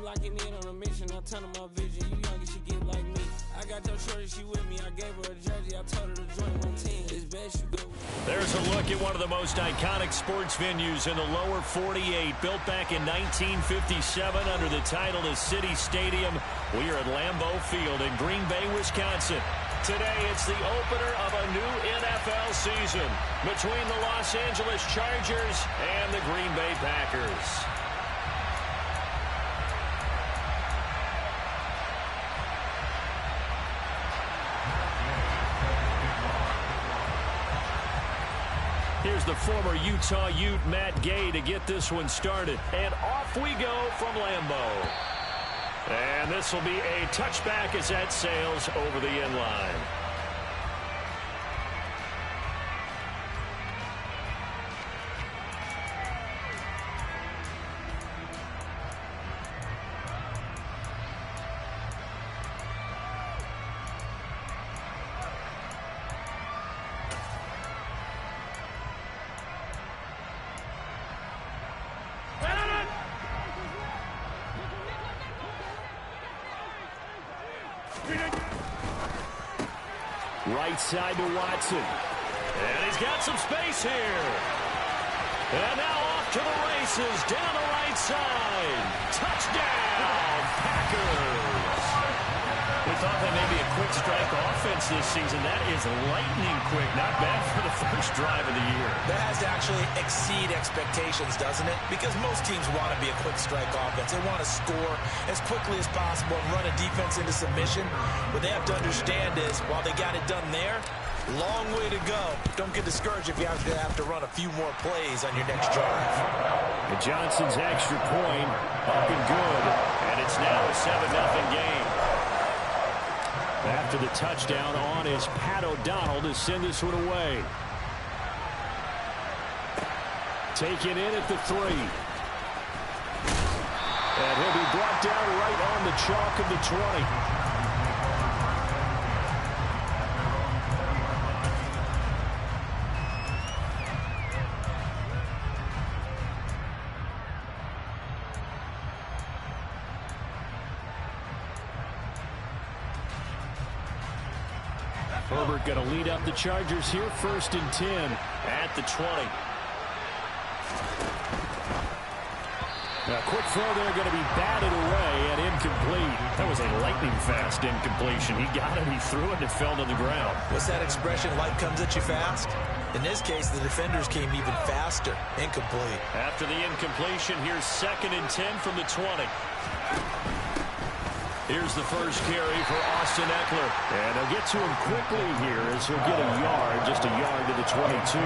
locking in on a mission. I turn on my vision. You young and she get like me. I got your shorty, she with me. I gave her a jersey. I told her to join my team. It's best you go. There's a look at one of the most iconic sports venues in the lower 48. Built back in 1957 under the title of City Stadium. We are at Lambeau Field in Green Bay, Wisconsin. Today, it's the opener of a new NFL season between the Los Angeles Chargers and the Green Bay Packers. Here's the former Utah Ute, Matt Gay, to get this one started. And off we go from Lambeau. And this will be a touchback as that sails over the end line. Right side to Watson. And he's got some space here. And now off to the races down the right side. Touchdown, Packers. We thought that may be a quick strike offense this season. That is lightning quick. Not bad for the first drive of the year. That has to actually exceed expectations, doesn't it? Because most teams want to be a quick strike offense. They want to score as quickly as possible and run a defense into submission. What they have to understand is, while they got it done there, long way to go. Don't get discouraged if you have to run a few more plays on your next drive. And Johnson's extra point up and good. And it's now a 7-0 game. After the touchdown, on is Pat O'Donnell to send this one away. Taken in at the 3. And he'll be brought down right on the chalk of the 20. Herbert going to lead up the Chargers here, 1st and 10 at the 20. A quick throw there, going to be batted away and incomplete. That was a lightning-fast incompletion. He got it, he threw it, and it fell to the ground. What's that expression, life comes at you fast? In this case, the defenders came even faster. Incomplete. After the incompletion, here's 2nd and 10 from the 20. Here's the first carry for Austin Eckler. And they'll get to him quickly here as he'll get a yard, just a yard to the 22.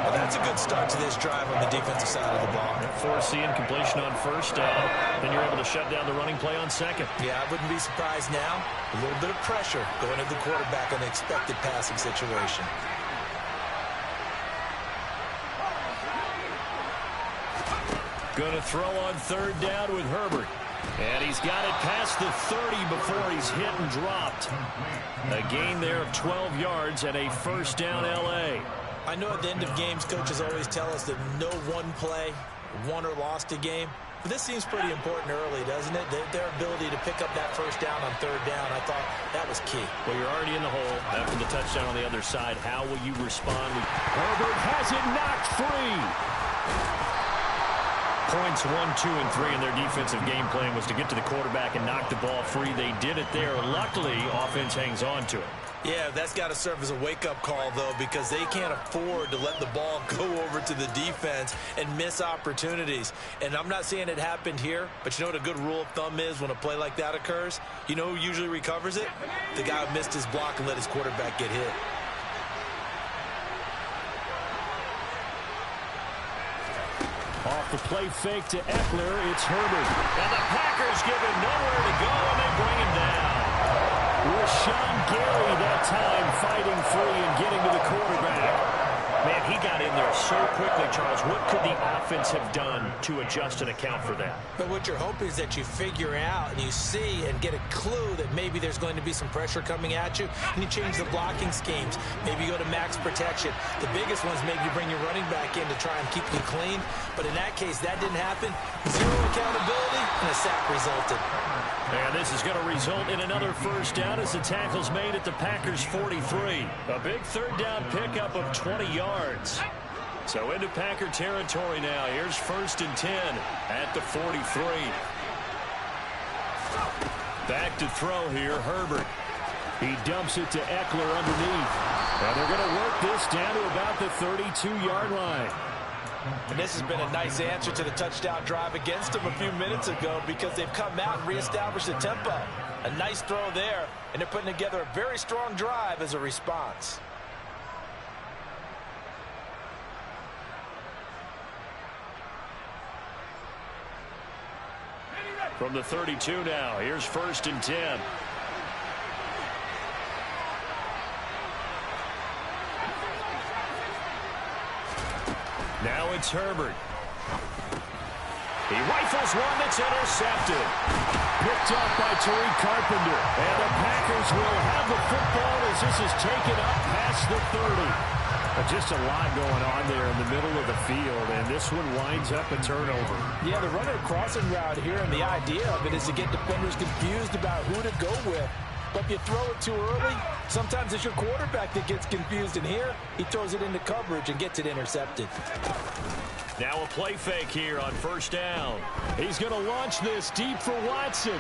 Well, that's a good start to this drive on the defensive side of the ball. Force the incompletion on 1st down. Then you're able to shut down the running play on 2nd. Yeah, I wouldn't be surprised now. A little bit of pressure going to the quarterback on the expected passing situation. Going to throw on 3rd down with Herbert. And he's got it past the 30 before he's hit and dropped. A gain there of 12 yards and a 1st down L.A. I know at the end of games, coaches always tell us that no one play won or lost a game. But this seems pretty important early, doesn't it? Their ability to pick up that 1st down on 3rd down, I thought that was key. Well, you're already in the hole after the touchdown on the other side. How will you respond? Herbert has it knocked free. Points 1, 2, and 3 in their defensive game plan was to get to the quarterback and knock the ball free. They did it there. Luckily, offense hangs on to it. Yeah, that's got to serve as a wake-up call, though, because they can't afford to let the ball go over to the defense and miss opportunities. And I'm not saying it happened here, but you know what a good rule of thumb is when a play like that occurs? You know who usually recovers it? The guy who missed his block and let his quarterback get hit. Off the play fake to Eckler, it's Herbert. And the Packers give him nowhere to go, and they bring him down. Rashawn Gary that time fighting free and getting to the quarterback. Man, he got in there so quickly, Charles. What could the offense have done to adjust and account for that? But what you're hoping is that you figure out and you see and get a clue that maybe there's going to be some pressure coming at you, and you change the blocking schemes. Maybe you go to max protection. The biggest one's maybe you bring your running back in to try and keep you clean. But in that case, that didn't happen. Zero accountability, and a sack resulted. And this is going to result in another first down as the tackle's made at the Packers' 43. A big third down pickup of 20 yards. So into Packer territory now. Here's 1st and 10 at the 43. Back to throw here, Herbert. He dumps it to Eckler underneath. And they're going to work this down to about the 32-yard line. And this has been a nice answer to the touchdown drive against them a few minutes ago because they've come out and reestablished the tempo. A nice throw there, and they're putting together a very strong drive as a response. From the 32 now, here's 1st and 10. Now it's Herbert. He rifles one that's intercepted. Picked up by Tariq Carpenter. And the Packers will have the football as this is taken up past the 30. Just a lot going on there in the middle of the field, and this one winds up a turnover. Yeah, the runner crossing route here, and the idea of it is to get defenders confused about who to go with. But if you throw it too early, sometimes it's your quarterback that gets confused, and here he throws it into coverage and gets it intercepted. Now a play fake here on 1st down. He's going to launch this deep for Watson.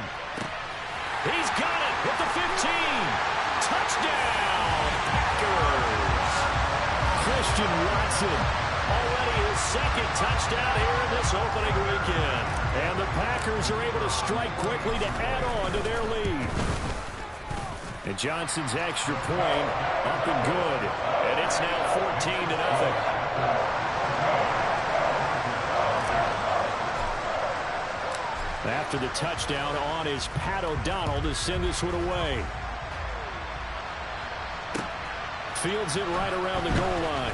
He's got it at the 15. Touchdown, Packers. Christian Watson, already his 2nd touchdown here in this opening weekend. And the Packers are able to strike quickly to add on to their lead. And Johnson's extra point up and good. And it's now 14-0. After the touchdown on is Pat O'Donnell to send this one away. Fields it right around the goal line.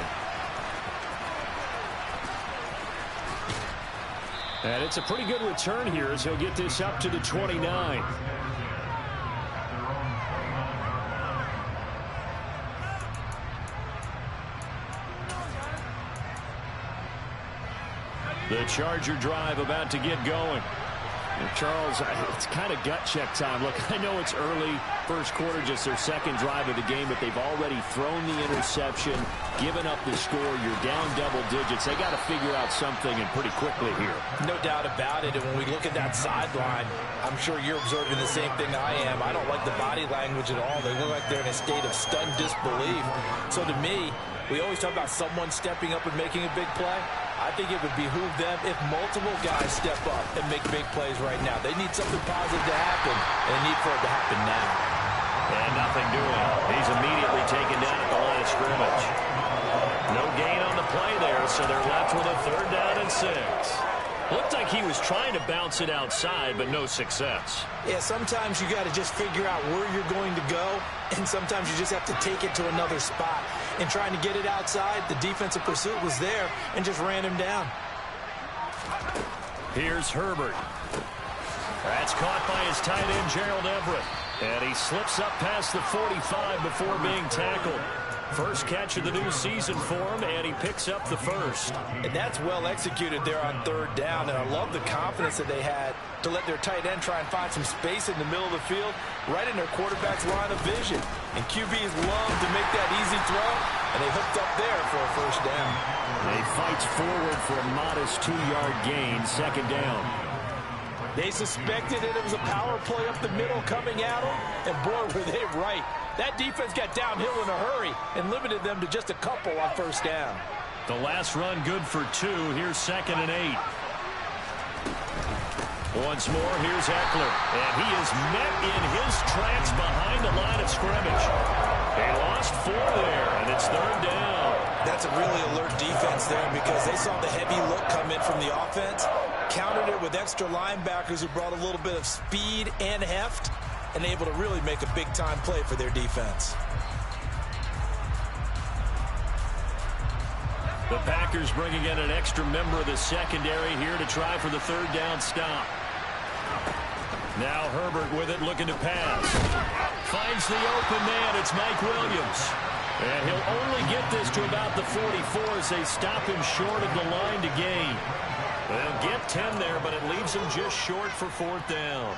And it's a pretty good return here as he'll get this up to the 29. The Charger drive about to get going. And Charles, it's kind of gut check time. Look, I know it's early, first quarter, just their 2nd drive of the game, but they've already thrown the interception, given up the score. You're down double digits. They got to figure out something, and pretty quickly here. No doubt about it. And when we look at that sideline, I'm sure you're observing the same thing I am. I don't like the body language at all. They look like they're in a state of stunned disbelief. So to me, we always talk about someone stepping up and making a big play. I think it would behoove them if multiple guys step up and make big plays right now. They need something positive to happen, and they need for it to happen now. And nothing doing. He's immediately taken down at the line of scrimmage. No gain on the play there, so they're left with a 3rd down and 6. Looked like he was trying to bounce it outside, but no success. Yeah, sometimes you got to just figure out where you're going to go, and sometimes you just have to take it to another spot. And trying to get it outside, the defensive pursuit was there and just ran him down. Here's Herbert. That's caught by his tight end, Gerald Everett. And he slips up past the 45 before being tackled. First catch of the new season for him, and he picks up the 1st. And that's well executed there on 3rd down, and I love the confidence that they had to let their tight end try and find some space in the middle of the field, right in their quarterback's line of vision. And QBs love to make that easy throw, and they hooked up there for a 1st down. They fights forward for a modest 2-yard gain, 2nd down. They suspected it was a power play up the middle coming at them, and boy, were they right. That defense got downhill in a hurry and limited them to just a couple on 1st down. The last run good for 2. Here's 2nd and 8. Once more, here's Eckler. And he is met in his tracks behind the line of scrimmage. They lost 4 there, and it's 3rd down. That's a really alert defense there because they saw the heavy look come in from the offense, countered it with extra linebackers who brought a little bit of speed and heft, and able to really make a big-time play for their defense. The Packers bringing in an extra member of the secondary here to try for the third down stop. Now Herbert with it, looking to pass. Finds the open man. It's Mike Williams. And he'll only get this to about the 44 as they stop him short of the line to gain. They'll get 10 there, but it leaves him just short for fourth down.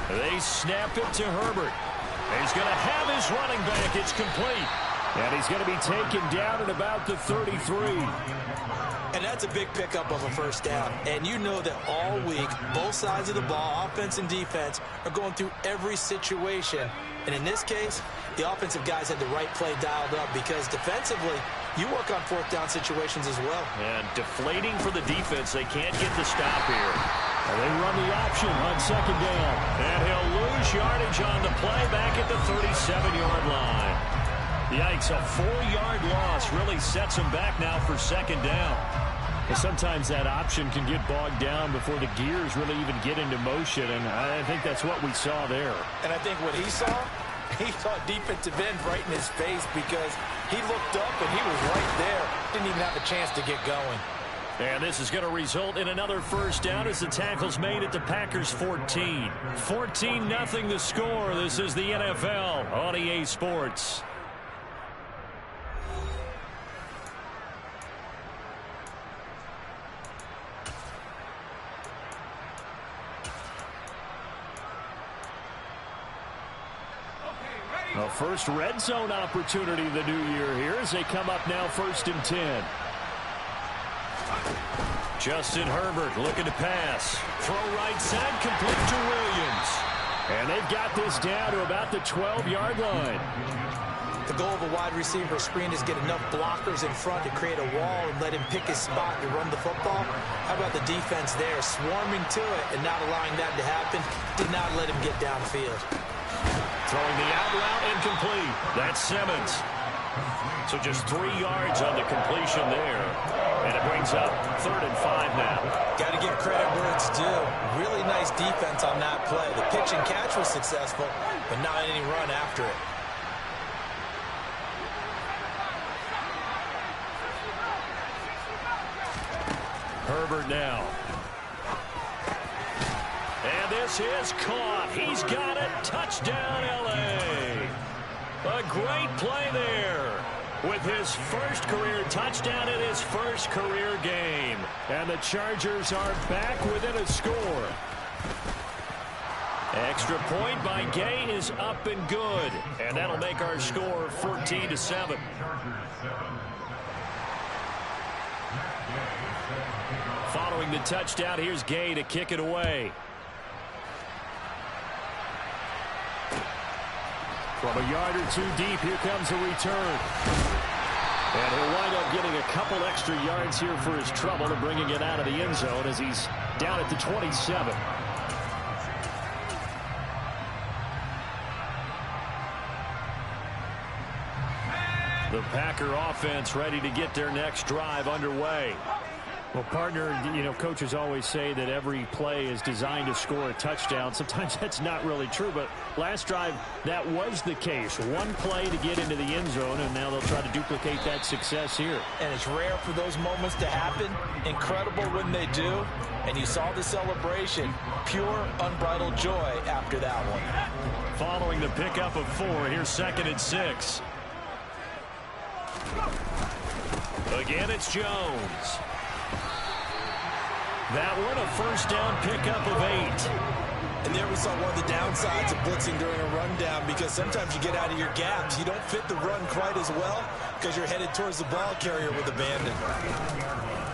They snap it to Herbert. He's going to have his running back. It's complete. And he's going to be taken down at about the 33. And that's a big pickup of a first down. And you know that all week, both sides of the ball, offense and defense, are going through every situation. And in this case, the offensive guys had the right play dialed up because defensively, you work on fourth down situations as well. And deflating for the defense. They can't get the stop here. And they run the option on second down. And he'll lose yardage on the play back at the 37-yard line. Yikes, a 4-yard loss really sets him back now for second down. But sometimes that option can get bogged down before the gears really even get into motion, and I think that's what we saw there. And I think what he saw defensive end right in his face because he looked up and he was right there. Didn't even have a chance to get going. And this is going to result in another first down as the tackle's made at the Packers 14. 14-0 the score. This is the NFL on EA Sports. The first red zone opportunity of the new year here as they come up now 1st and 10. Justin Herbert looking to pass. Throw right side, complete to Williams. And they've got this down to about the 12-yard line. The goal of a wide receiver screen is get enough blockers in front to create a wall and let him pick his spot to run the football. How about the defense there, swarming to it and not allowing that to happen? Did not let him get downfield. Throwing the out route incomplete. That's Simmons. So just 3 yards on the completion there. And it brings up 3rd and 5 now. Got to give credit where it's due. Really nice defense on that play. The pitch and catch was successful, but not any run after it. Herbert now. And this is caught. He's got it. Touchdown, L.A. A great play there with his first career touchdown in his first career game. And the Chargers are back within a score. Extra point by Gay is up and good. And that'll make our score 14-7. Following the touchdown, here's Gay to kick it away. From a yard or 2 deep, here comes a return. And he'll wind up getting a couple extra yards here for his trouble and bringing it out of the end zone as he's down at the 27. The Packer offense ready to get their next drive underway. Well, partner, coaches always say that every play is designed to score a touchdown. Sometimes that's not really true, but last drive, that was the case. One play to get into the end zone, and now they'll try to duplicate that success here. And it's rare for those moments to happen. Incredible when they do. And you saw the celebration. Pure, unbridled joy after that one. Following the pickup of 4, here's 2nd and 6. Again, it's Jones. That one, a first down pickup of 8. And there we saw one of the downsides of blitzing during a rundown because sometimes you get out of your gaps. You don't fit the run quite as well because you're headed towards the ball carrier with abandon.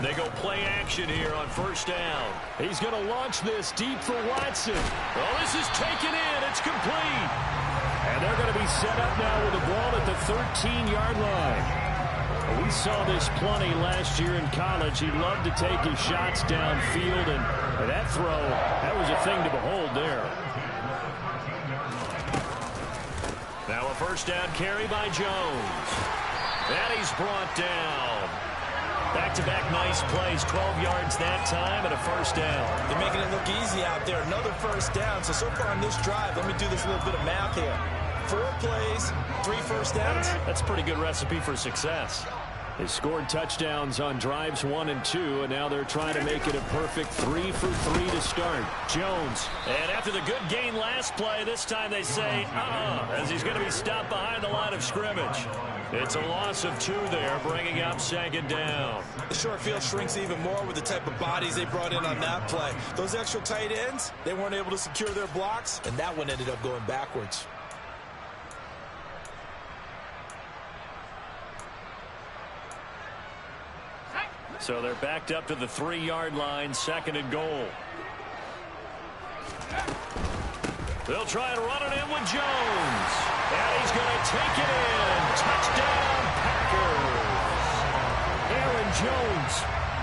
They go play action here on first down. He's going to launch this deep for Watson. Oh, this is taken in. It's complete. And they're going to be set up now with the ball at the 13-yard line. We saw this plenty last year in college. He loved to take his shots downfield, and that throw, that was a thing to behold there. Now a first down carry by Jones. And he's brought down. Back-to-back nice plays, 12 yards that time and a first down. They're making it look easy out there. Another first down. So far on this drive, let me do this little bit of math here. 4 plays, 3 first downs. That's a pretty good recipe for success. They scored touchdowns on drives 1 and 2, and now they're trying to make it a perfect 3 for 3 to start. Jones. And after the good gain last play, this time they say, as he's going to be stopped behind the line of scrimmage. It's a loss of 2 there, bringing up 2nd down. The short field shrinks even more with the type of bodies they brought in on that play. Those extra tight ends, they weren't able to secure their blocks, and that one ended up going backwards. So they're backed up to the 3-yard line, 2nd and goal. They'll try and run it in with Jones. And he's going to take it in. Touchdown, Packers. Aaron Jones,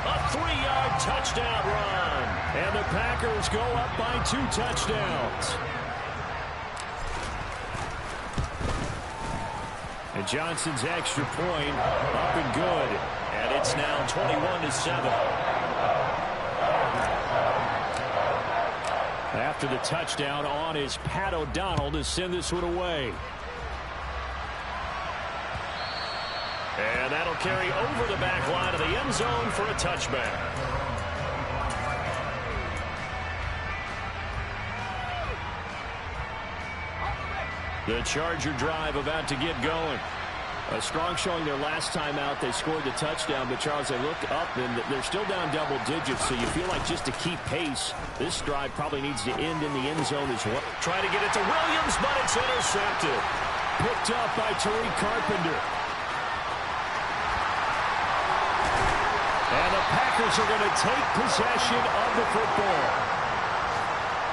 a 3-yard touchdown run. And the Packers go up by 2 touchdowns. And Johnson's extra point up and good. And it's now 21-7. After the touchdown, on is Pat O'Donnell to send this one away. And that'll carry over the back line of the end zone for a touchback. The Charger drive about to get going. A strong showing their last time out. They scored the touchdown, but Charles, they look up and they're still down double digits, so you feel like just to keep pace, this drive probably needs to end in the end zone as well. Trying to get it to Williams, but it's intercepted. Picked up by Tariq Carpenter. And the Packers are going to take possession of the football.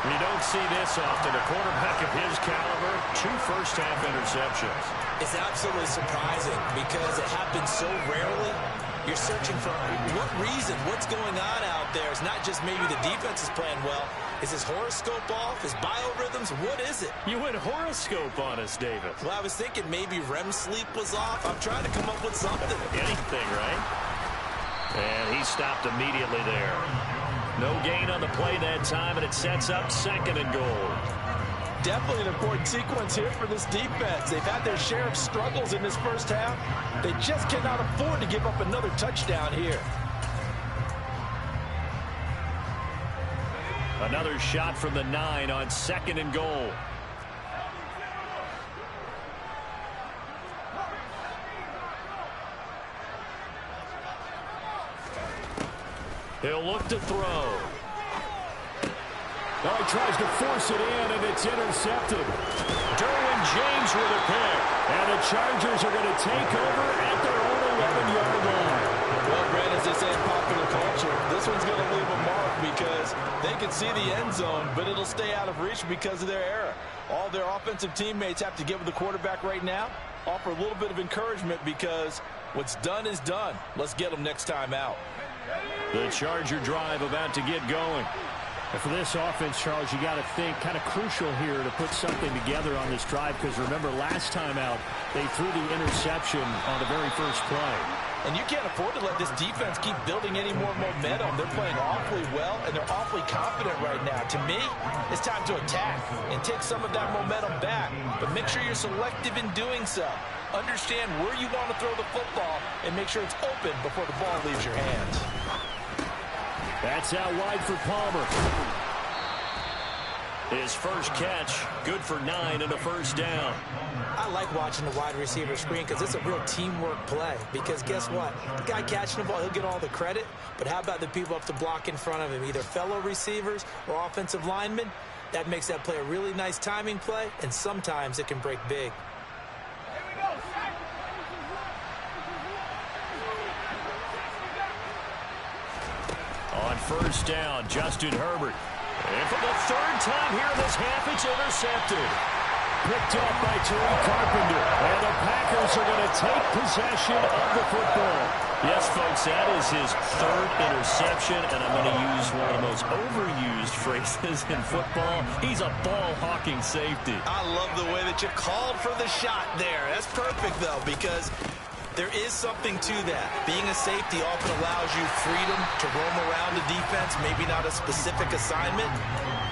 You don't see this often. A quarterback of his caliber, 2 first-half interceptions. It's absolutely surprising because it happens so rarely. You're searching for what reason, what's going on out there. It's not just maybe the defense is playing well. Is his horoscope off? His biorhythms? What is it? You went horoscope on us, David. Well, I was thinking maybe REM sleep was off. I'm trying to come up with something. Anything, right? And he stopped immediately there. No gain on the play that time, and it sets up 2nd and goal. Definitely an important sequence here for this defense. They've had their share of struggles in this first half. They just cannot afford to give up another touchdown here. Another shot from the 9 on 2nd and goal. He'll look to throw. Now he tries to force it in, and it's intercepted. Derwin James with a pick. And the Chargers are going to take over at their own 11-yard line. Well, Brad, as they say in popular culture, this one's going to leave a mark because they can see the end zone, but it'll stay out of reach because of their error. All their offensive teammates have to give the quarterback right now, offer a little bit of encouragement because what's done is done. Let's get them next time out. The Charger drive about to get going. And for this offense, Charles, you got to think kind of crucial here to put something together on this drive because remember last time out they threw the interception on the very first play. And you can't afford to let this defense keep building any more momentum. They're playing awfully well, and they're awfully confident right now. To me, it's time to attack and take some of that momentum back. But make sure you're selective in doing so. Understand where you want to throw the football and make sure it's open before the ball leaves your hands. That's out wide for Palmer. His first catch, good for 9 and a first down. I like watching the wide receiver screen because it's a real teamwork play. Because guess what? The guy catching the ball, he'll get all the credit. But how about the people up the block in front of him, either fellow receivers or offensive linemen? That makes that play a really nice timing play, and sometimes it can break big. On first down, Justin Herbert. And for the 3rd time here in this half, it's intercepted. Picked up by Tariq Carpenter. And the Packers are going to take possession of the football. Yes, folks, that is his 3rd interception, and I'm going to use one of the most overused phrases in football. He's a ball-hawking safety. I love the way that you called for the shot there. That's perfect, though, because There is something to that. Being a safety often allows you freedom to roam around the defense, maybe not a specific assignment.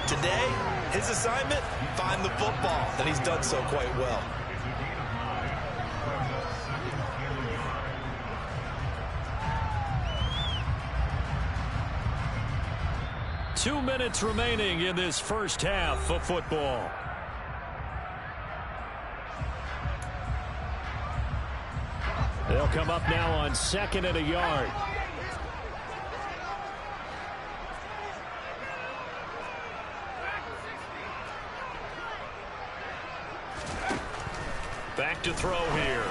Today, his assignment, find the football, and he's done so quite well. Two minutes remaining in this first half of football. They'll come up now on 2nd and a yard. Back to throw here.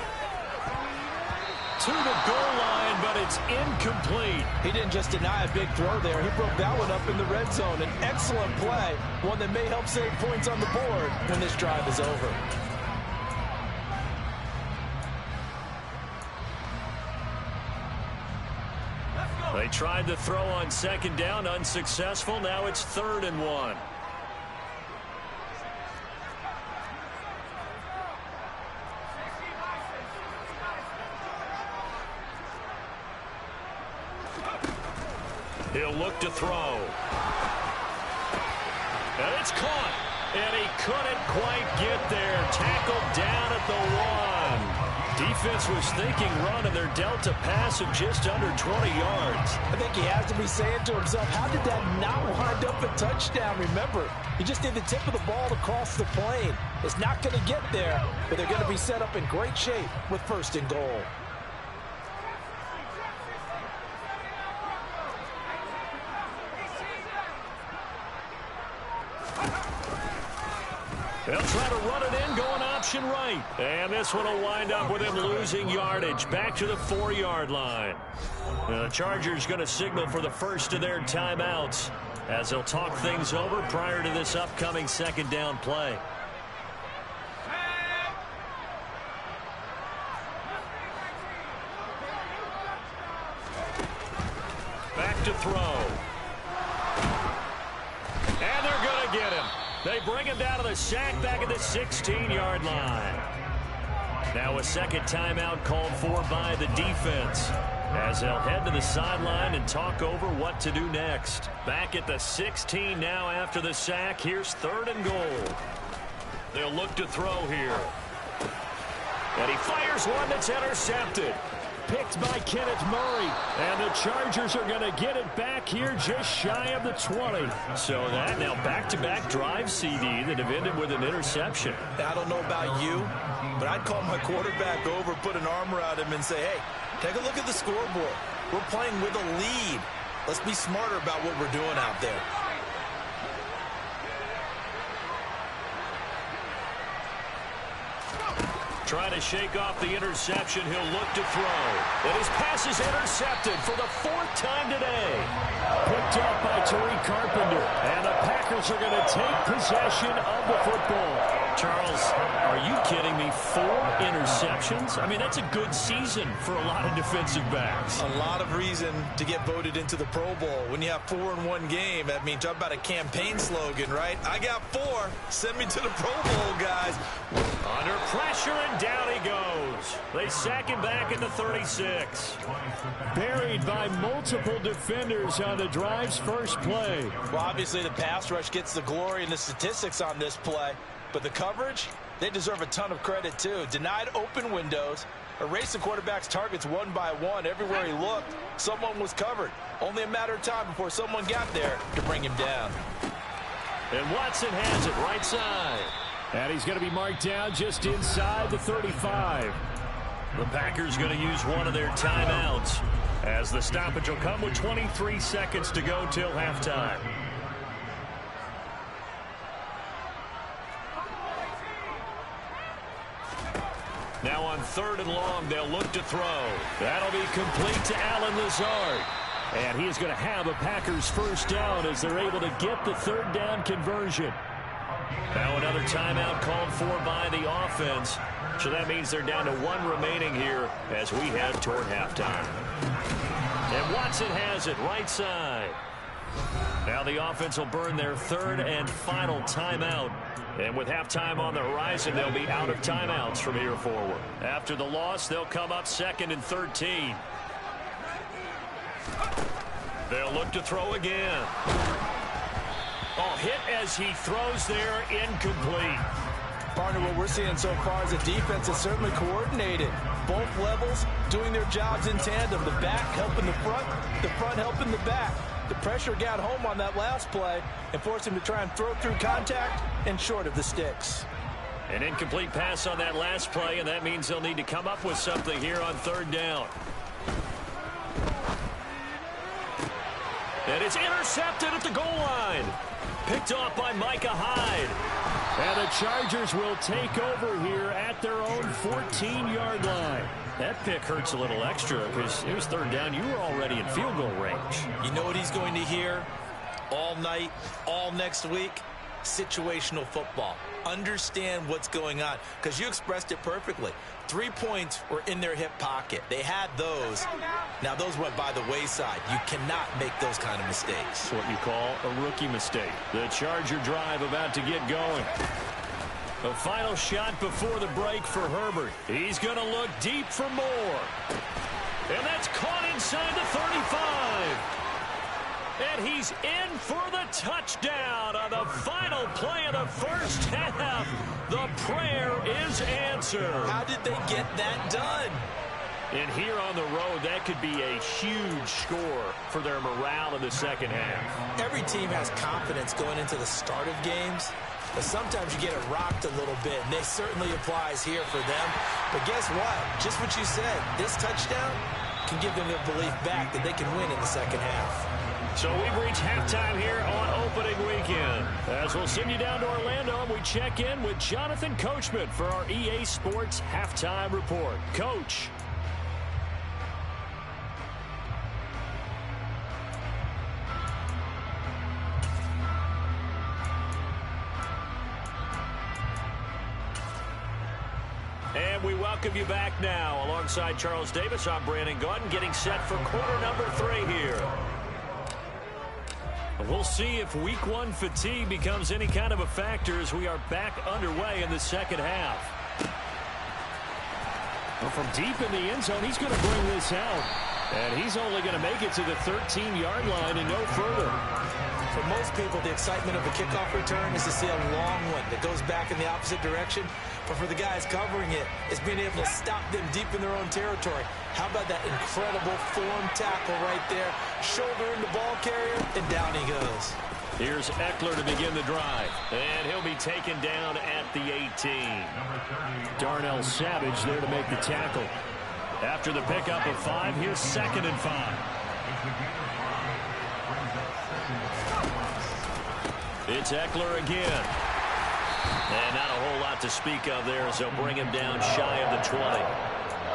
To the goal line, but it's incomplete. He didn't just deny a big throw there. He broke that one up in the red zone. An excellent play, one that may help save points on the board when this drive is over. They tried the throw on 2nd down, unsuccessful. Now it's 3rd and 1. He'll look to throw. And it's caught. And he couldn't quite get there. Tackled down at the 1. Defense was thinking run, and they're dealt a pass of just under 20 yards. I think he has to be saying to himself, how did that not wind up a touchdown? Remember, he just did the tip of the ball to cross the plane. It's not going to get there, but they're going to be set up in great shape with 1st and goal. They'll try to run it in, going option right. And this one will wind up with him losing yardage. Back to the 4-yard line. The Chargers going to signal for the first of their timeouts as they'll talk things over prior to this upcoming 2nd down play. Back to throw. And they're going to get him. They bring him down to the sack back at the 16-yard line. Now a second timeout called for by the defense as they'll head to the sideline and talk over what to do next. Back at the 16 now after the sack. Here's 3rd and goal. They'll look to throw here. And he fires one that's intercepted. Picked by Kenneth Murray. And the Chargers are going to get it back here just shy of the 20. So that now back-to-back drive CD that have ended with an interception. I don't know about you, but I'd call my quarterback over, put an arm around him, and say, hey, take a look at the scoreboard. We're playing with a lead. Let's be smarter about what we're doing out there. Trying to shake off the interception. He'll look to throw. And his pass is intercepted for the 4th time today. Picked up by Tariq Carpenter. And the Packers are going to take possession of the football. Charles, are you kidding me? 4 interceptions? I mean, that's a good season for a lot of defensive backs. A lot of reason to get voted into the Pro Bowl. When you have 4 in one game, I mean, talk about a campaign slogan, right? I got 4. Send me to the Pro Bowl, guys. Under pressure, and down he goes. They sack him back at the 36. Buried by multiple defenders on the drive's first play. Well, obviously the pass rush gets the glory and the statistics on this play, but the coverage, they deserve a ton of credit too. Denied open windows, erased the quarterback's targets one by one. Everywhere he looked, someone was covered. Only a matter of time before someone got there to bring him down. And Watson has it right side. And he's going to be marked down just inside the 35. The Packers going to use one of their timeouts as the stoppage will come with 23 seconds to go till halftime. Now on 3rd and long, they'll look to throw. That'll be complete to Allen Lazard. And he is going to have a Packers first down as they're able to get the 3rd down conversion. Now another timeout called for by the offense. So that means they're down to 1 remaining here as we head toward halftime. And Watson has it right side. Now Now the offense will burn their third and final timeout. And with halftime on the horizon, they'll be out of timeouts from here forward. After the loss, they'll come up 2nd and 13. They'll look to throw again. Oh, hit as he throws there, incomplete. Partner, what we're seeing so far is the defense is certainly coordinated. Both levels doing their jobs in tandem. The back helping the front helping the back. The pressure got home on that last play and forced him to try and throw through contact and short of the sticks. An incomplete pass on that last play, and that means they'll need to come up with something here on 3rd down. And it's intercepted at the goal line. Picked off by Micah Hyde. And the Chargers will take over here at their own 14-yard line. That pick hurts a little extra because it was 3rd down. You were already in field goal range. You know what he's going to hear all night, all next week? Situational football. Understand what's going on, because you expressed it perfectly. 3 points were in their hip pocket. They had those. Now those went by the wayside. You cannot make those kind of mistakes. It's what you call a rookie mistake. The Charger drive about to get going. The final shot before the break for Herbert. He's going to look deep for more. And that's caught inside the 35. And he's in for the touchdown on the final play of the first half. The prayer is answered. How did they get that done? And here on the road, that could be a huge score for their morale in the second half. Every team has confidence going into the start of games, but sometimes you get it rocked a little bit, and this certainly applies here for them. But guess what? Just what you said, this touchdown can give them their belief back that they can win in the second half. So we've reached halftime here on opening weekend. As we'll send you down to Orlando, and we check in with Jonathan Coachman for our EA Sports Halftime Report. Coach. And we welcome you back now. Alongside Charles Davis, I'm Brandon Gaudin, getting set for quarter number 3 here. We'll see if week 1 fatigue becomes any kind of a factor as we are back underway in the second half. Well, from deep in the end zone, he's going to bring this out. And he's only going to make it to the 13-yard line and no further. For most people, the excitement of a kickoff return is to see a long one that goes back in the opposite direction. But for the guys covering it, it's being able to stop them deep in their own territory. How about that incredible form tackle right there? Shoulder in the ball carrier, and down he goes. Here's Eckler to begin the drive. And he'll be taken down at the 18. Darnell Savage there to make the tackle. After the pickup of 5, here's 2nd and 5. It's Eckler again. And not a whole lot to speak of there, so bring him down shy of the 20.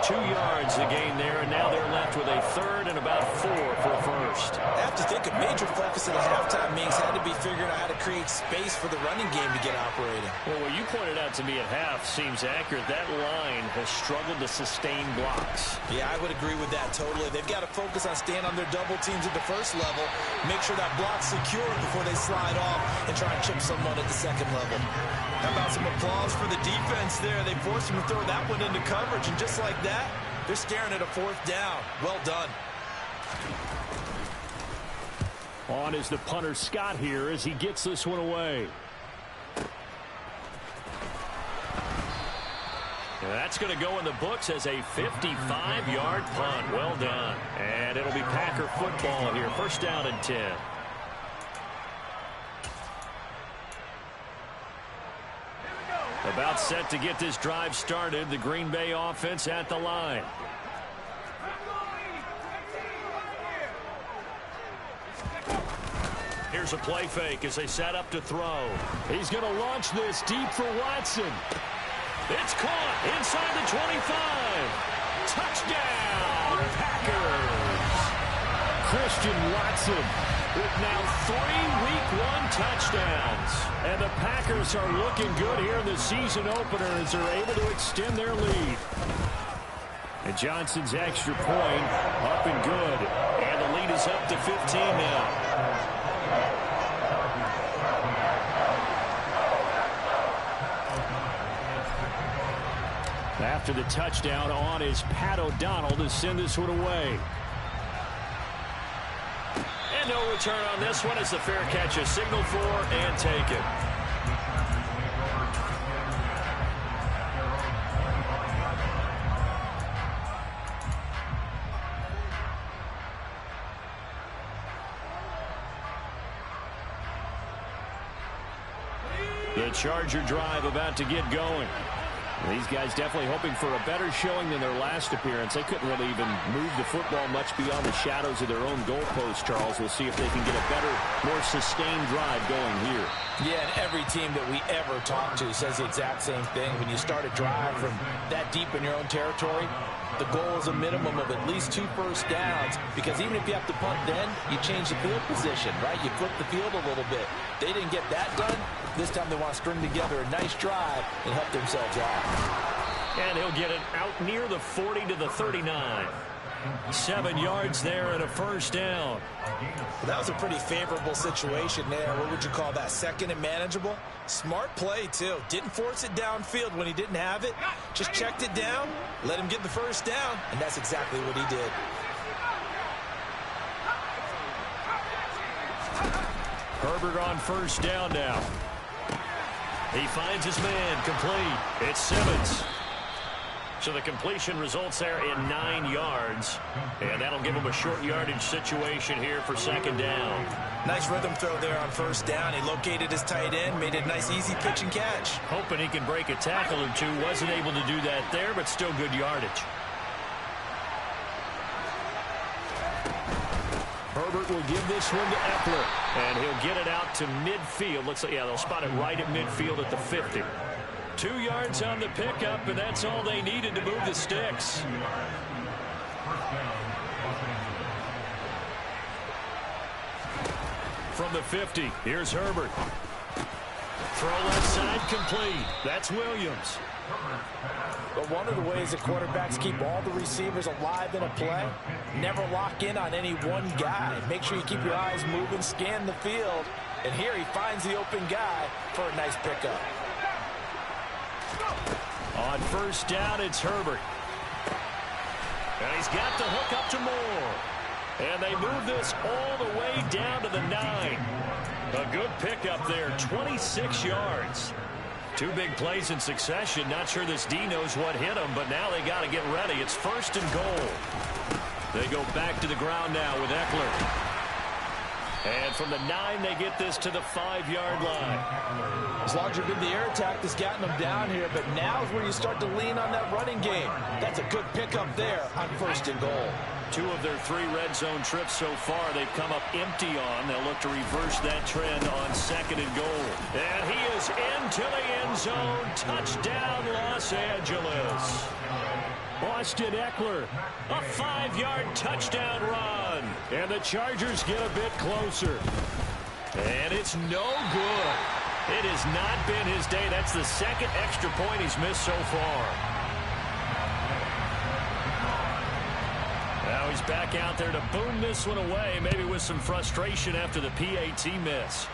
2 yards the gain there, and now they're left with a 3rd and about 4 for a first. I have to think a major focus at the halftime means had to be figuring out how to create space for the running game to get operating. Well, what you pointed out to me at half seems accurate. That line has struggled to sustain blocks. Yeah, I would agree with that totally. They've got to focus on staying on their double teams at the first level, make sure that block's secure before they slide off and try and chip someone at the second level. How about some applause for the defense there? They forced him to throw that one into coverage, and just like that, they're staring at a 4th down. Well done. On is the punter Scott here as he gets this one away. And that's going to go in the books as a 55-yard punt. Well done. And it'll be Packer football here. 1st down and 10. About set to get this drive started. The Green Bay offense at the line. Here's a play fake as they set up to throw. He's going to launch this deep for Watson. It's caught inside the 25. Touchdown, Packers. Christian Watson with now 3 Week 1 touchdowns. And the Packers are looking good here in the season opener as they're able to extend their lead. And Johnson's extra point up and good. And the lead is up to 15 now. after the touchdown on is Pat O'Donnell to send this one away. And no return on this one as the fair catch is signaled for and taken. The Charger drive about to get going. These guys definitely hoping for a better showing than their last appearance. They couldn't really even move the football much beyond the shadows of their own goalpost, Charles. We'll see if they can get a better, more sustained drive going here. Yeah, and every team that we ever talk to says the exact same thing. When you start a drive from that deep in your own territory, the goal is a minimum of at least 2 first downs, because even if you have to punt then, you change the field position, right? You flip the field a little bit. They didn't get that done. This time they want to string together a nice drive and help themselves out. And he'll get it out near the 40 to the 39. 7 yards there and a first down. That was a pretty favorable situation there. What would you call that? Second and manageable? Smart play, too. Didn't force it downfield when he didn't have it. Just checked it down, let him get the first down, and that's exactly what he did. Herbert on first down now. He finds his man, complete. It's Simmons. So the completion results there in 9 yards. And that'll give him a short yardage situation here for second down. Nice rhythm throw there on first down. He located his tight end, made it a nice easy pitch and catch. Hoping he can break a tackle or two. Wasn't able to do that there, but still good yardage. Herbert will give this one to Eckler. And he'll get it out to midfield. Looks like, yeah, they'll spot it right at midfield at the 50. 2 yards on the pickup, and that's all they needed to move the sticks. From the 50, here's Herbert. Throw left side, complete. That's Williams. But one of the ways that quarterbacks keep all the receivers alive in a play, never lock in on any one guy. Make sure you keep your eyes moving, scan the field. And here he finds the open guy for a nice pickup. On first down, it's Herbert. And he's got the hook up to Moore. And they move this all the way down to the 9. A good pickup there, 26 yards. 2 big plays in succession. Not sure this D knows what hit him, but now they got to get ready. It's first and goal. They go back to the ground now with Eckler. And from the 9, they get this to the 5-yard line. As long as you've been the air attack that's gotten them down here, but now is where you start to lean on that running game. That's a good pickup there on first and goal. 2 of their 3 red zone trips so far they've come up empty on. They'll look to reverse that trend on second and goal. And he is into the end zone. Touchdown, Los Angeles. Austin Eckler, a 5-yard touchdown run. And the Chargers get a bit closer. And it's no good. It has not been his day. That's the second extra point he's missed so far. Now he's back out there to boom this one away, maybe with some frustration after the PAT miss.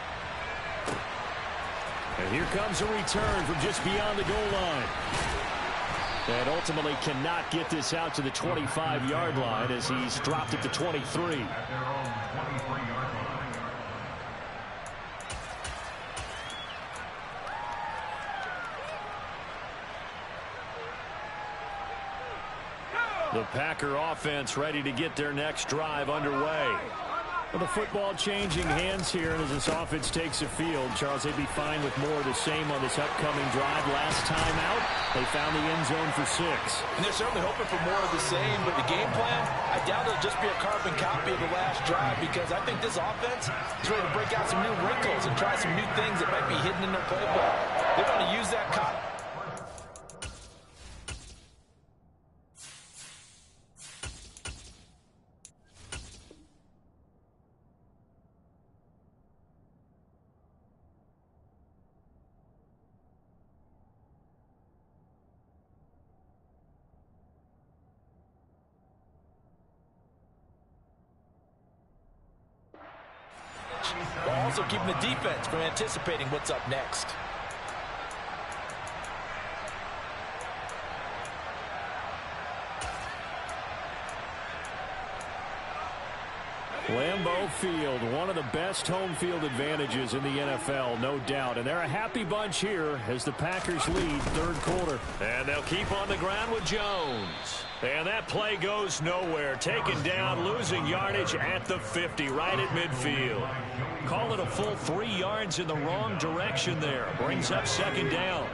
And here comes a return from just beyond the goal line. And ultimately cannot get this out to the 25-yard line as he's dropped it to 23. The Packer offense ready to get their next drive underway. Well, the football changing hands here, and as this offense takes the field, Charles, they'd be fine with more of the same on this upcoming drive. Last time out, they found the end zone for 6. And they're certainly hoping for more of the same, but the game plan, I doubt it'll just be a carbon copy of the last drive, because I think this offense is ready to break out some new wrinkles and try some new things that might be hidden in their playbook. They want to use that cop. While also keeping the defense from anticipating what's up next. field, one of the best home field advantages in the NFL, no doubt. And they're a happy bunch here as the Packers lead third quarter. And they'll keep on the ground with Jones. And that play goes nowhere. Taken down, losing yardage at the 50, right at midfield. Call it a full 3 yards in the wrong direction there. Brings up second down.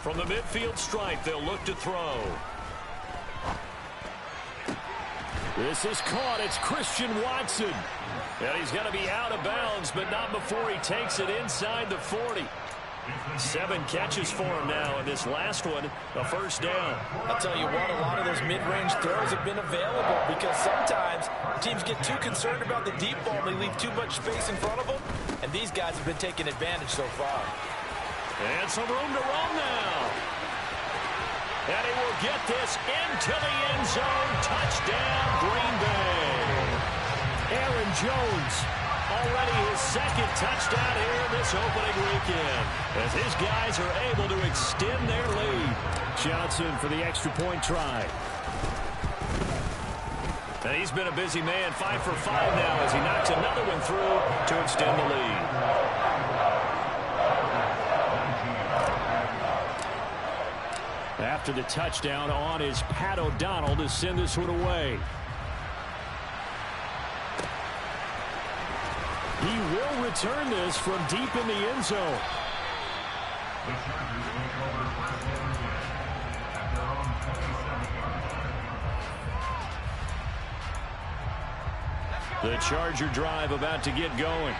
From the midfield stripe, they'll look to throw. This is caught. It's Christian Watson. And he's going to be out of bounds, but not before he takes it inside the 40. 7 catches for him now, and this last one, a first down. I'll tell you what, a lot of those mid-range throws have been available because sometimes teams get too concerned about the deep ball and they leave too much space in front of them, and these guys have been taking advantage so far. And some room to run now. And he will get this into the end zone. Touchdown, Green Bay. Aaron Jones. Already his second touchdown here this opening weekend, as his guys are able to extend their lead. Johnson for the extra point try. And he's been a busy man, 5 for 5 now as he knocks another one through to extend the lead. After the touchdown, on is Pat O'Donnell to send this one away. He will return this from deep in the end zone. The Charger drive about to get going.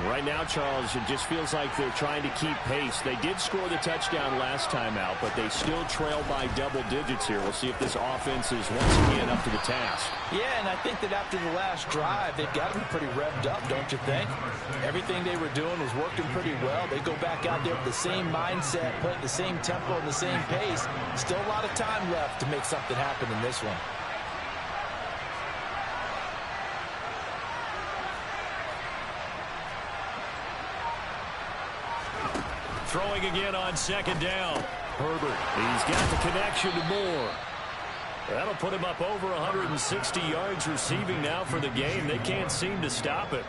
Right now, Charles, it just feels like they're trying to keep pace. They did score the touchdown last time out, but they still trail by double digits here. We'll see if this offense is once again up to the task. Yeah, and I think that after the last drive, they've got to be pretty revved up, don't you think? Everything they were doing was working pretty well. They go back out there with the same mindset, playing the same tempo and the same pace. Still a lot of time left to make something happen in this one. Throwing again on second down. Herbert, he's got the connection to Moore. That'll put him up over 160 yards receiving now for the game. They can't seem to stop it.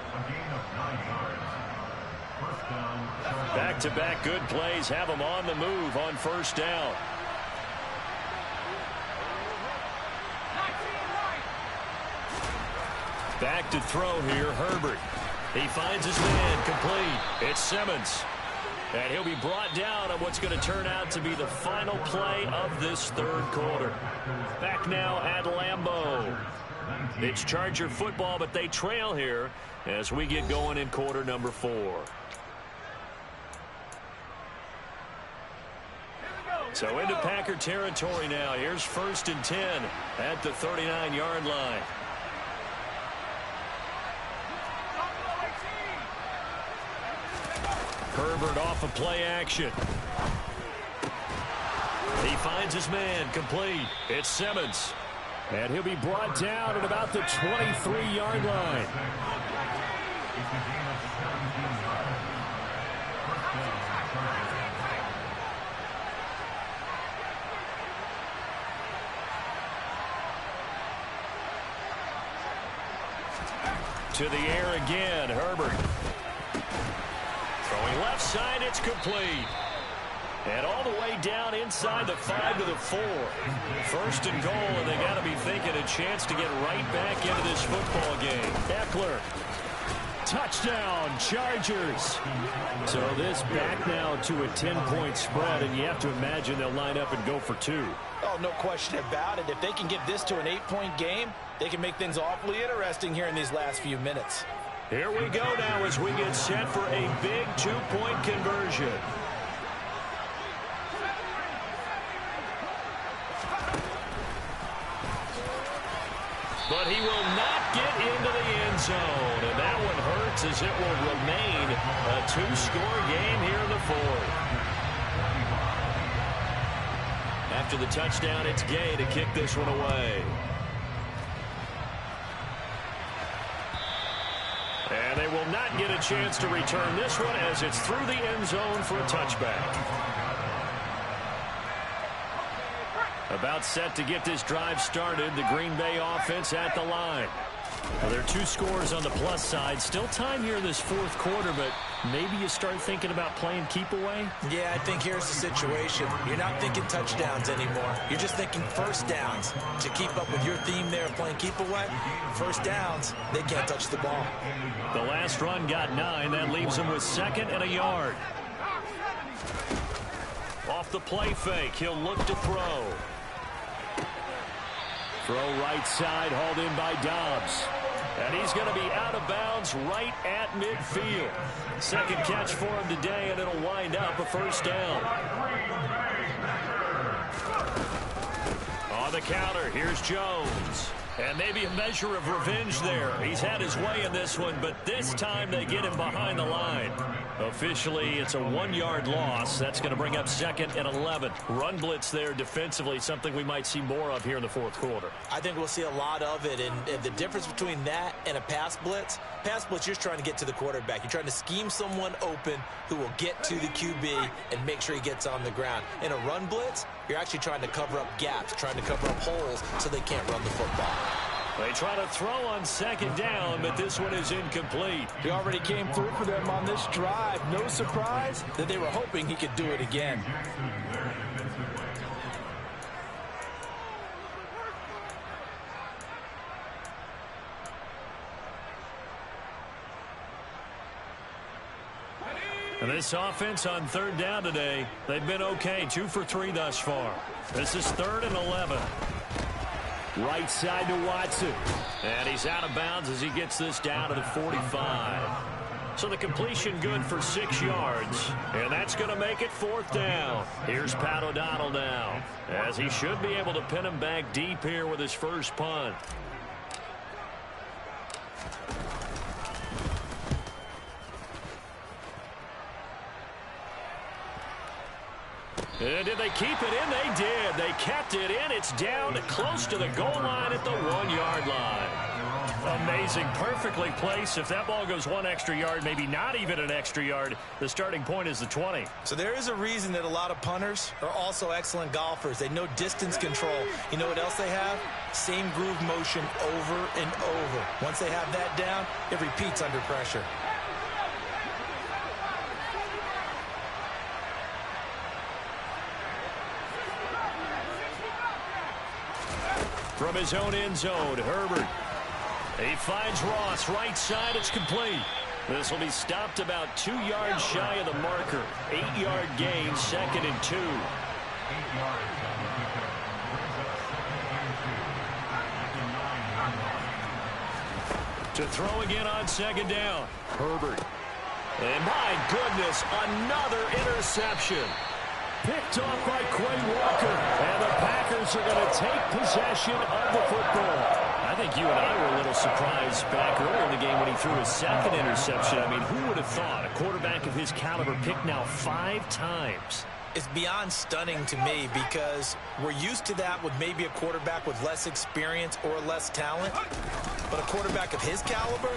Back-to-back good plays have him on the move on first down. Back to throw here, Herbert. He finds his man, complete. It's Simmons. And he'll be brought down on what's going to turn out to be the final play of this third quarter. Back now at Lambeau. It's Charger football, but they trail here as we get going in quarter number 4. So into Packer territory now. Here's 1st and 10 at the 39-yard line. Herbert off of play action. He finds his man, complete. It's Simmons. And he'll be brought down at about the 23-yard line. To the air again, Herbert. Throwing left side, it's complete. And all the way down inside the 5 to the 4. 1st and goal, and they got to be thinking a chance to get right back into this football game. Eckler. Touchdown, Chargers. So this back now to a 10-point spread, and you have to imagine they'll line up and go for 2. Oh, no question about it. If they can get this to an 8-point game, they can make things awfully interesting here in these last few minutes. Here we go now as we get set for a big 2-point conversion. But he will not get into the end zone. And that one hurts as it will remain a 2-score game here in the 4th. After the touchdown, it's Gay to kick this one away. And they they will not get a chance to return this one as it's through the end zone for a touchback. About set to get this drive started, the Green Bay offense at the line. Well, there are 2 scores on the plus side. Still time here in this fourth quarter, but maybe you start thinking about playing keep away? Yeah, I think here's the situation. You're not thinking touchdowns anymore. You're just thinking first downs. To keep up with your theme there of playing keep away, first downs, they can't touch the ball. The last run got 9. That leaves them with 2nd and a yard. Off the play fake, he'll look to throw. Throw right side, hauled in by Dobbs. And he's going to be out of bounds right at midfield. Second catch for him today, and it'll wind up a first down. On the counter, here's Jones. And maybe a measure of revenge there. He's had his way in this one, but this time they get him behind the line. Officially, it's a 1-yard loss. That's going to bring up 2nd and 11. Run blitz there defensively, something we might see more of here in the fourth quarter. I think we'll see a lot of it, and the difference between that and a pass blitz, you're just trying to get to the quarterback. You're trying to scheme someone open who will get to the QB and make sure he gets on the ground. In a run blitz, you're actually trying to cover up gaps, trying to cover up holes so they can't run the football. They try to throw on 2nd down, but this one is incomplete. He already came through for them on this drive. No surprise that they were hoping he could do it again. And this offense on 3rd down today, they've been okay, 2 for 3 thus far. This is 3rd and 11. Right side to Watson. And he's out of bounds as he gets this down to the 45. So the completion good for 6 yards. And that's going to make it 4th down. Here's Pat O'Donnell now, as he should be able to pin him back deep here with his first punt. And did they keep it in? They did. They kept it in. It's down close to the goal line at the 1-yard line. Amazing. Perfectly placed. If that ball goes 1 extra yard, maybe not even an extra yard, the starting point is the 20. So there is a reason that a lot of punters are also excellent golfers. They know distance control. You know what else they have? Same groove motion over and over. Once they have that down, it repeats under pressure. From his own end zone, Herbert. He finds Ross, right side, it's complete. This will be stopped about 2 yards shy of the marker. 8-yard gain, 2nd and 2. To throw again on 2nd down, Herbert. And my goodness, another interception. Picked off by Quay Walker. And the Packers are going to take possession of the football. I think you and I were a little surprised back earlier in the game when he threw his 2nd interception. I mean, who would have thought a quarterback of his caliber picked now 5 times? It's beyond stunning to me because we're used to that with maybe a quarterback with less experience or less talent. But a quarterback of his caliber,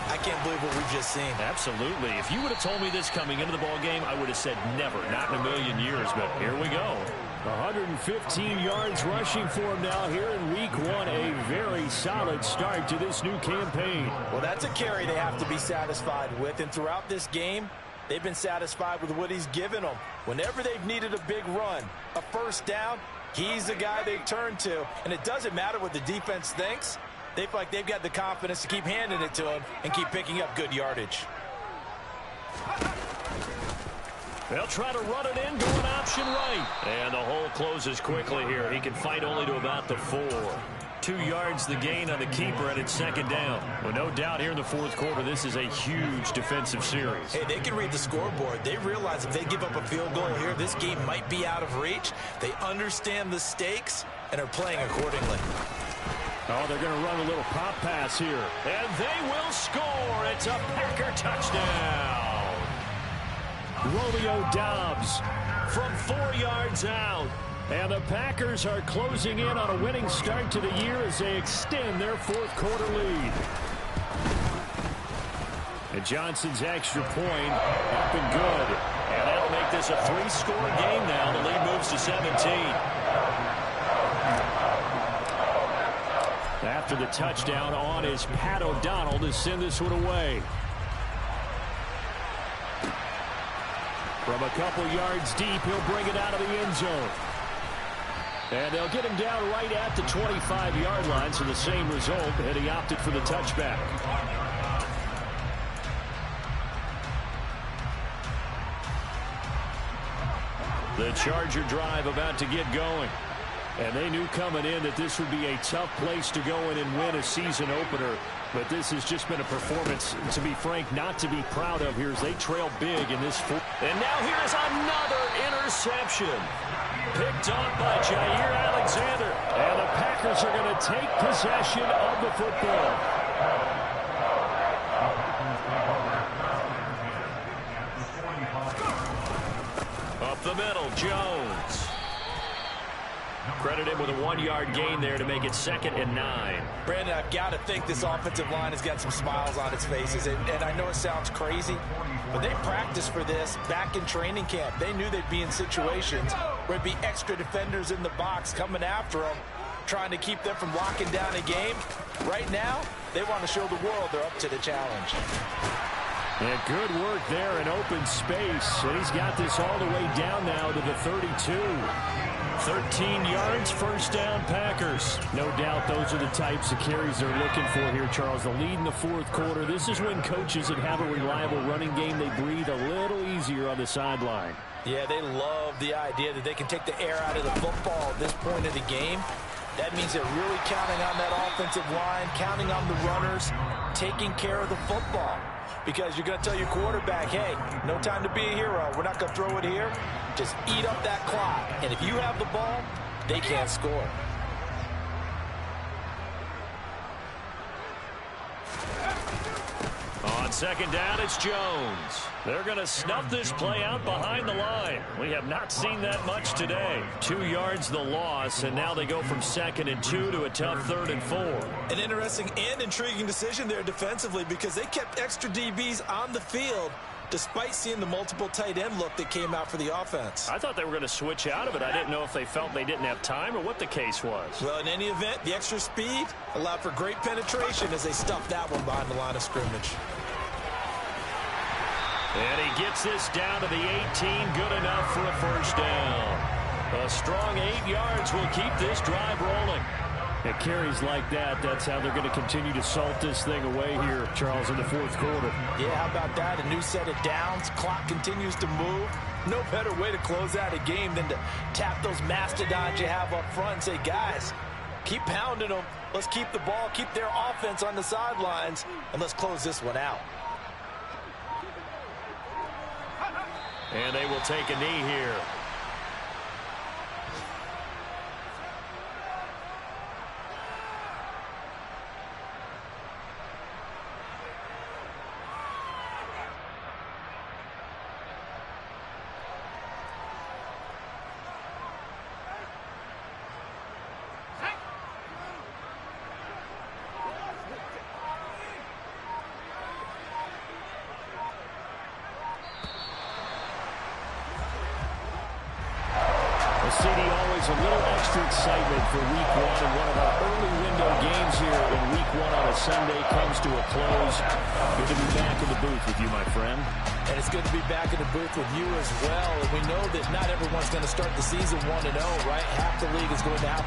I can't believe what we've just seen. Absolutely. If you would have told me this coming into the ball game, I would have said never, not in a million years. But here we go. 115 yards rushing for him now here in week 1. A very solid start to this new campaign. Well, that's a carry they have to be satisfied with. And throughout this game, they've been satisfied with what he's given them. Whenever they've needed a big run, a first down, he's the guy they turn to. And it doesn't matter what the defense thinks. They feel like they've got the confidence to keep handing it to him and keep picking up good yardage. They'll try to run it in, going option right. And the hole closes quickly here. He can fight only to about the 4. 2 yards the gain on the keeper, and it's 2nd down. Well, no doubt here in the fourth quarter, this is a huge defensive series. Hey, they can read the scoreboard. They realize if they give up a field goal here, this game might be out of reach. They understand the stakes and are playing accordingly. Oh, they're going to run a little pop pass here. And they will score. It's a Packer touchdown. Romeo Dobbs from 4 yards out. And the Packers are closing in on a winning start to the year as they extend their fourth quarter lead. Johnson's extra point up and good. And that'll make this a 3-score game now. The lead moves to 17. After the touchdown on is Pat O'Donnell to send this one away. From a couple yards deep, he'll bring it out of the end zone. And they'll get him down right at the 25-yard line, so the same result, and he opted for the touchback. The Charger drive about to get going. And they knew coming in that this would be a tough place to go in and win a season opener. But this has just been a performance, to be frank, not to be proud of here as they trail big in this fourth. And now here's another interception. Picked off by Jair Alexander. And the Packers are going to take possession of the football. Up the middle, Jones. Credit him with a 1-yard gain there to make it 2nd and 9. Brandon, I've got to think this offensive line has got some smiles on its faces. And I know it sounds crazy, but they practiced for this back in training camp. They knew they'd be in situations where there'd be extra defenders in the box coming after them, trying to keep them from locking down a game. Right now, they want to show the world they're up to the challenge. And good work there in open space. And he's got this all the way down now to the 32. 13 yards, first down, Packers. No doubt those are the types of carries they're looking for here, Charles. The lead in the fourth quarter. This is when coaches that have a reliable running game, they breathe a little easier on the sideline. Yeah, they love the idea that they can take the air out of the football at this point of the game. That means they're really counting on that offensive line, counting on the runners, taking care of the football. Because you're going to tell your quarterback, hey, no time to be a hero. We're not going to throw it here. Just eat up that clock. And if you have the ball, they can't score. On 2nd down, it's Jones. They're going to snuff this play out behind the line. We have not seen that much today. 2 yards the loss, and now they go from 2nd and 2 to a tough 3rd and 4. An interesting and intriguing decision there defensively because they kept extra DBs on the field despite seeing the multiple tight end look that came out for the offense. I thought they were going to switch out of it. I didn't know if they felt they didn't have time or what the case was. Well, in any event, the extra speed allowed for great penetration as they stuffed that one behind the line of scrimmage. And he gets this down to the 18, good enough for a first down. A strong 8 yards will keep this drive rolling. It carries like that. That's how they're going to continue to salt this thing away here, Charles, in the fourth quarter. Yeah, how about that? A new set of downs. Clock continues to move. No better way to close out a game than to tap those mastodons you have up front and say, guys, keep pounding them. Let's keep the ball, keep their offense on the sidelines, and let's close this one out. And they will take a knee here. CD, always a little extra excitement for week one, and one of our early window games here in week one on a Sunday comes to a close. Good to be back in the booth with you, my friend. And it's good to be back in the booth with you as well. And we know that not everyone's going to start the season 1-0, right? Half the league is going to have